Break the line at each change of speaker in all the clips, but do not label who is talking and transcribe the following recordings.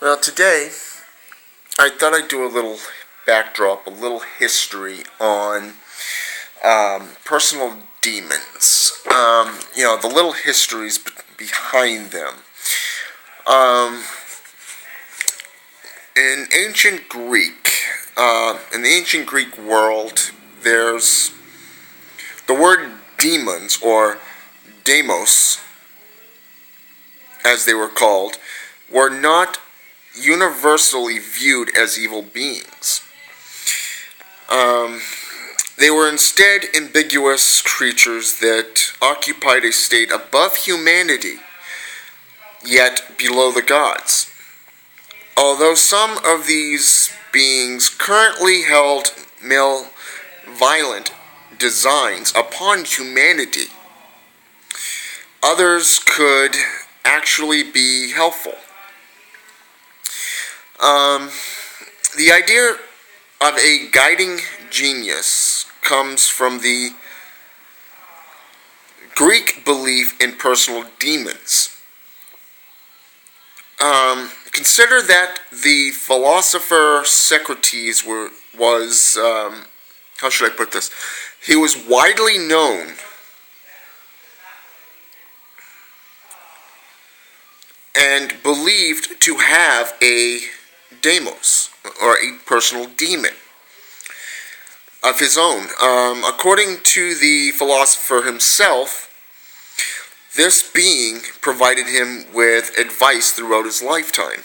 Well, today I thought I'd do a little backdrop, a little history on personal demons. The little histories behind them. Um, in ancient Greek, in the ancient Greek world, there's the word demons, or demos, as they were called, were not universally viewed as evil beings. Um, they were instead ambiguous creatures that occupied a state above humanity, yet below the gods. Although some of these beings currently held malevolent designs upon humanity, others could actually be helpful. Um, the idea of a guiding genius comes from the Greek belief in personal demons. Consider that the philosopher Socrates was how should I put this? He was widely known and believed to have a demos, or a personal demon of his own. According to the philosopher himself, this being provided him with advice throughout his lifetime.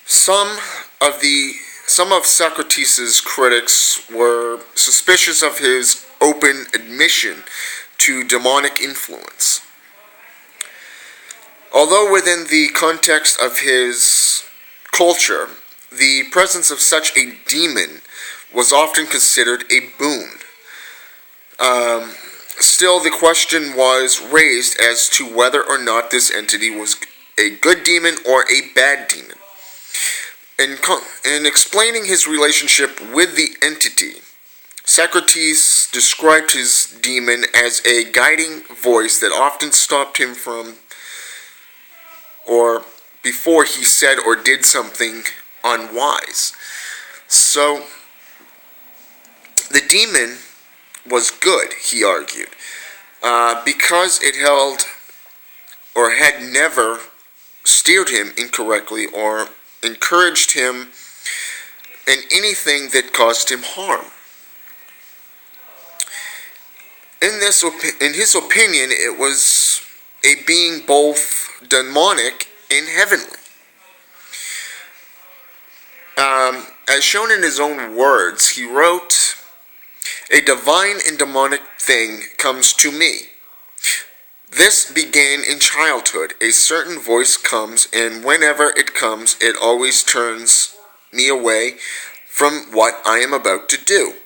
Some of Socrates' critics were suspicious of his open admission to demonic influence. Although within the context of his culture, the presence of such a demon was often considered a boon. Still, the question was raised as to whether or not this entity was a good demon or a bad demon. In explaining his relationship with the entity, Socrates described his demon as a guiding voice that often stopped him from, or before he said or did something unwise. So, the demon was good, he argued, because it held or had never steered him incorrectly or encouraged him in anything that caused him harm. In his opinion, it was a being both demonic and heavenly. As shown in his own words, he wrote, "A divine and demonic thing comes to me. This began in childhood. A certain voice comes, and whenever it comes, it always turns me away from what I am about to do,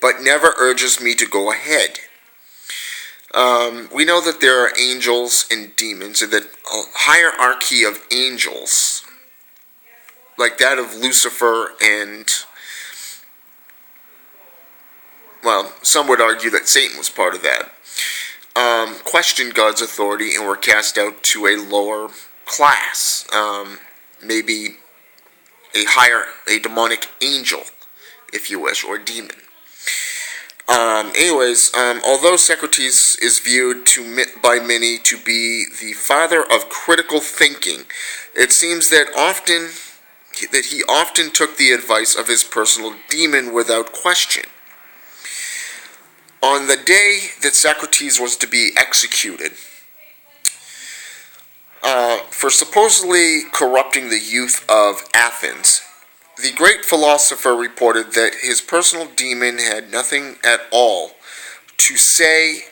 but never urges me to go ahead." We know that there are angels and demons, and that a hierarchy of angels, like that of Lucifer and, well, some would argue that Satan was part of that, questioned God's authority and were cast out to a lower class, maybe a demonic angel, if you wish, or demon. Although Socrates is viewed by many to be the father of critical thinking, it seems that he often took the advice of his personal demon without question. On the day that Socrates was to be executed for supposedly corrupting the youth of Athens, the great philosopher reported that his personal demon had nothing at all to say,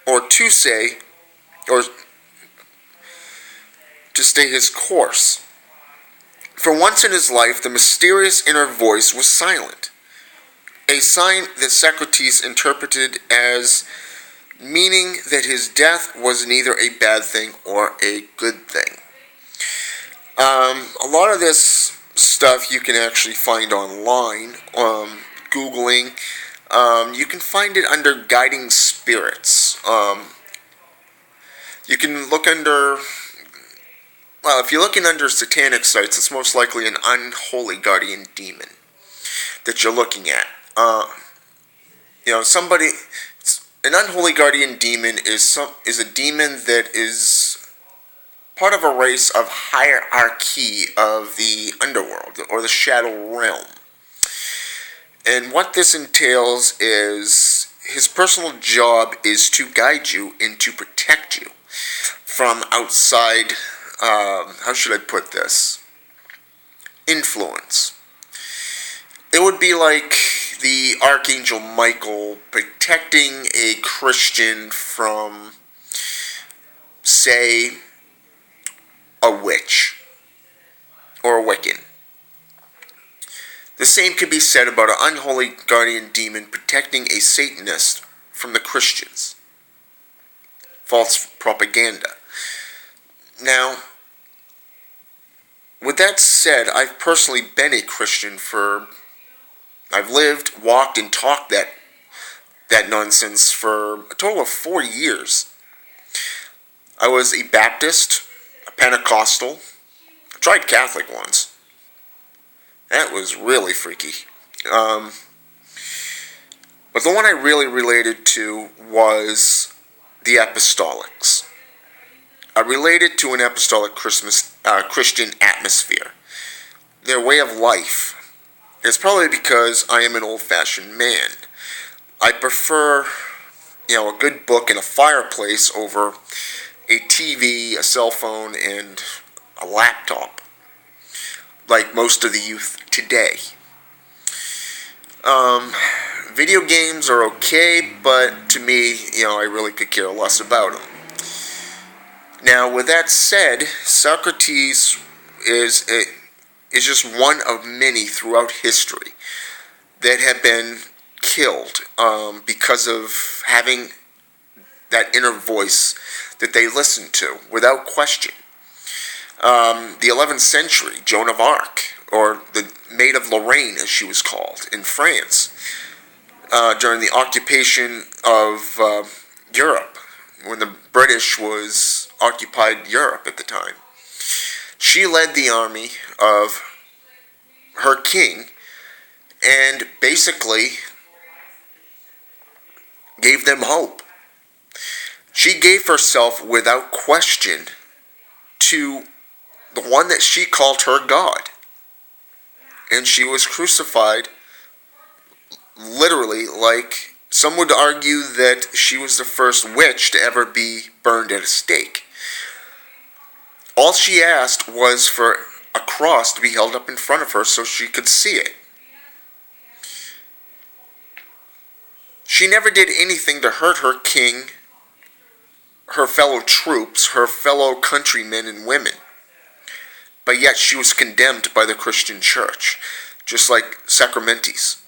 or to stay his course. For once in his life, the mysterious inner voice was silent, a sign that Socrates interpreted as meaning that his death was neither a bad thing or a good thing. A lot of this stuff you can actually find online, Googling. You can find it under guiding spirits. You can look under Well, if you're looking under satanic sites, it's most likely an unholy guardian demon that you're looking at. Somebody, an unholy guardian demon is a demon that is part of a race of hierarchy of the underworld or the shadow realm. And what this entails is his personal job is to guide you and to protect you from outside, how should I put this, influence. It would be like the Archangel Michael protecting a Christian from, say, a witch or a Wiccan. The same could be said about an unholy guardian demon protecting a Satanist from the Christians. False propaganda. Now, with that said, I've personally been a Christian I've lived, walked, and talked that nonsense for a total of 4 years. I was a Baptist, a Pentecostal, I tried Catholic once. That was really freaky. But the one I really related to was the Apostolics. I related to an apostolic Christian atmosphere, their way of life. It's probably because I am an old-fashioned man. I prefer, a good book and a fireplace over a TV, a cell phone, and a laptop, like most of the youth today. Video games are okay, but to me, I really could care less about them. Now, with that said, Socrates is just one of many throughout history that have been killed because of having that inner voice that they listened to without question. The 11th century, Joan of Arc, or the Maid of Lorraine as she was called, in France, during the occupation of Europe, when the British occupied Europe at the time. She led the army of her king and basically gave them hope. She gave herself without question to the one that she called her God. And she was crucified literally, like some would argue that she was the first witch to ever be burned at a stake. All she asked was for a cross to be held up in front of her so she could see it. She never did anything to hurt her king, her fellow troops, her fellow countrymen and women. But yet she was condemned by the Christian church, just like Sacramentes.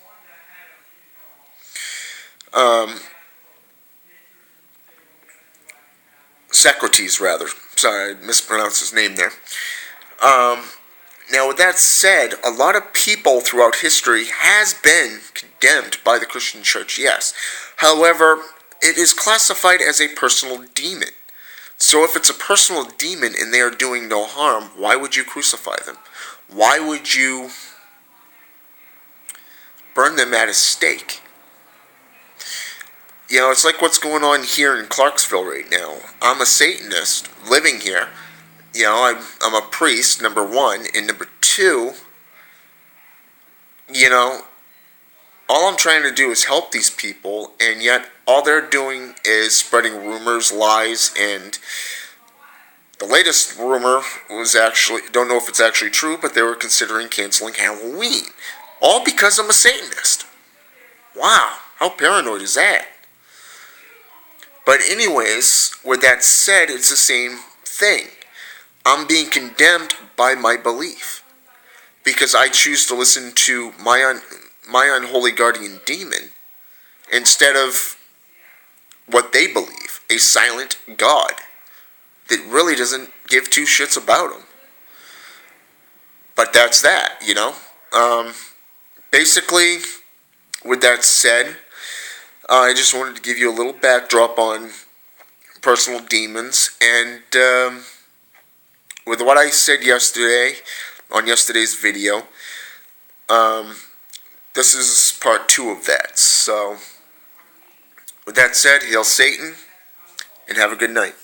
Socrates, rather. Sorry, I mispronounced his name there. Now, with that said, a lot of people throughout history has been condemned by the Christian church, yes. However, it is classified as a personal demon. So if it's a personal demon and they are doing no harm, why would you crucify them? Why would you burn them at a stake? It's like what's going on here in Clarksville right now. I'm a Satanist living here. I'm a priest, number one. And number two, all I'm trying to do is help these people, and yet all they're doing is spreading rumors, lies, and the latest rumor was actually, don't know if it's actually true, but they were considering canceling Halloween. All because I'm a Satanist. Wow, how paranoid is that? But anyways, with that said, it's the same thing. I'm being condemned by my belief because I choose to listen to my unholy guardian demon instead of what they believe, a silent God that really doesn't give two shits about them. But that's that, Basically, with that said, I just wanted to give you a little backdrop on personal demons, and with what I said yesterday on yesterday's video, this is part 2 of that. So, with that said, hail Satan, and have a good night.